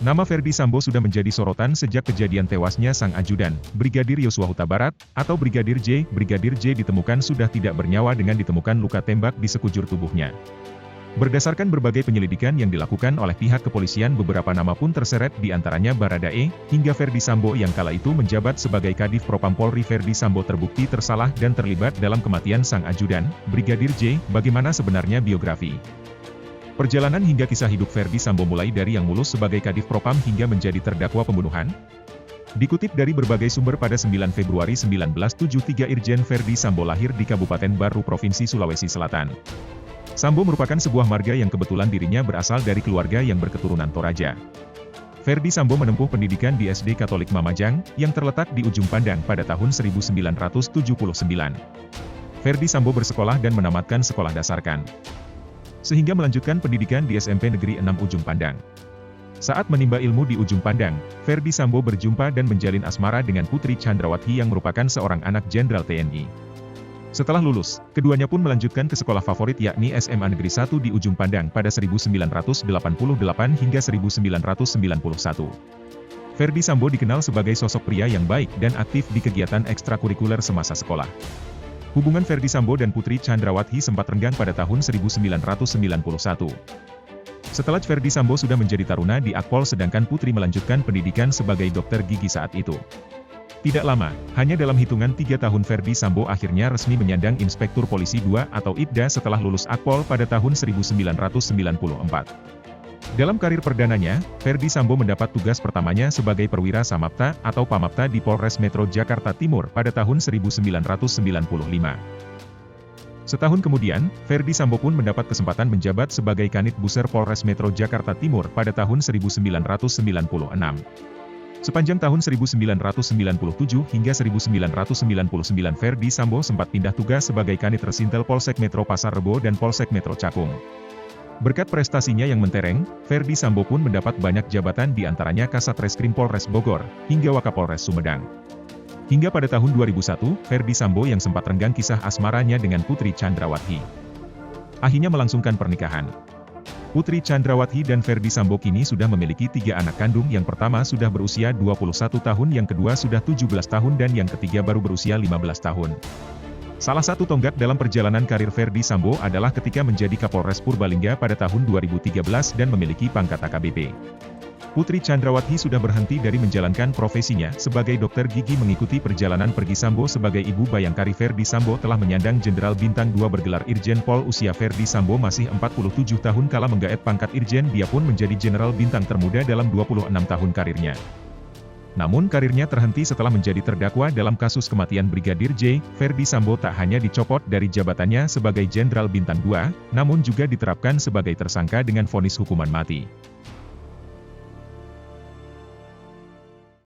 Nama Ferdy Sambo sudah menjadi sorotan sejak kejadian tewasnya sang ajudan, Brigadir Yosua Huta Barat, atau Brigadir J. Brigadir J ditemukan sudah tidak bernyawa dengan ditemukan luka tembak di sekujur tubuhnya. Berdasarkan berbagai penyelidikan yang dilakukan oleh pihak kepolisian, beberapa nama pun terseret, di antaranya Baradae, hingga Ferdy Sambo yang kala itu menjabat sebagai Kadif Propam Polri. Ferdy Sambo terbukti tersalah dan terlibat dalam kematian sang ajudan, Brigadir J. Bagaimana sebenarnya biografi perjalanan hingga kisah hidup Ferdy Sambo mulai dari yang mulus sebagai Kadif Propam hingga menjadi terdakwa pembunuhan? Dikutip dari berbagai sumber, pada 9 Februari 1973 Irjen Ferdy Sambo lahir di Kabupaten Baru, Provinsi Sulawesi Selatan. Sambo merupakan sebuah marga yang kebetulan dirinya berasal dari keluarga yang berketurunan Toraja. Ferdy Sambo menempuh pendidikan di SD Katolik Mamajang, yang terletak di Ujung Pandang pada tahun 1979. Ferdy Sambo bersekolah dan menamatkan sekolah dasarkan, sehingga melanjutkan pendidikan di SMP Negeri 6 Ujung Pandang. Saat menimba ilmu di Ujung Pandang, Ferdy Sambo berjumpa dan menjalin asmara dengan Putri Chandrawati yang merupakan seorang anak Jenderal TNI. Setelah lulus, keduanya pun melanjutkan ke sekolah favorit yakni SMA Negeri 1 di Ujung Pandang pada 1988 hingga 1991. Ferdy Sambo dikenal sebagai sosok pria yang baik dan aktif di kegiatan ekstrakurikuler semasa sekolah. Hubungan Ferdy Sambo dan Putri Chandrawati sempat renggang pada tahun 1991. Setelah Ferdy Sambo sudah menjadi taruna di Akpol, sedangkan Putri melanjutkan pendidikan sebagai dokter gigi saat itu. Tidak lama, hanya dalam hitungan 3 tahun Ferdy Sambo akhirnya resmi menyandang Inspektur Polisi II atau IPDA setelah lulus Akpol pada tahun 1994. Dalam karir perdananya, Ferdy Sambo mendapat tugas pertamanya sebagai perwira Samapta atau Pamapta di Polres Metro Jakarta Timur pada tahun 1995. Setahun kemudian, Ferdy Sambo pun mendapat kesempatan menjabat sebagai Kanit Buser Polres Metro Jakarta Timur pada tahun 1996. Sepanjang tahun 1997 hingga 1999 Ferdy Sambo sempat pindah tugas sebagai Kanit Resintel Polsek Metro Pasar Rebo dan Polsek Metro Cakung. Berkat prestasinya yang mentereng, Ferdy Sambo pun mendapat banyak jabatan, di antaranya Kasat Reskrim Polres Bogor, hingga Wakapolres Sumedang. Hingga pada tahun 2001, Ferdy Sambo yang sempat renggang kisah asmaranya dengan Putri Chandrawati akhirnya melangsungkan pernikahan. Putri Chandrawati dan Ferdy Sambo kini sudah memiliki 3 anak kandung. Yang pertama sudah berusia 21 tahun, yang kedua sudah 17 tahun, dan yang ketiga baru berusia 15 tahun. Salah satu tonggak dalam perjalanan karir Ferdy Sambo adalah ketika menjadi Kapolres Purbalingga pada tahun 2013 dan memiliki pangkat AKBP. Putri Chandrawati sudah berhenti dari menjalankan profesinya sebagai dokter gigi mengikuti perjalanan pergi Sambo sebagai ibu bayangkari. Ferdy Sambo telah menyandang Jenderal Bintang 2 bergelar Irjen Pol. Usia Ferdy Sambo masih 47 tahun kala menggaet pangkat Irjen. Dia pun menjadi Jenderal Bintang termuda dalam 26 tahun karirnya. Namun karirnya terhenti setelah menjadi terdakwa dalam kasus kematian Brigadir J. Ferdy Sambo tak hanya dicopot dari jabatannya sebagai Jenderal Bintang 2, namun juga diterapkan sebagai tersangka dengan vonis hukuman mati.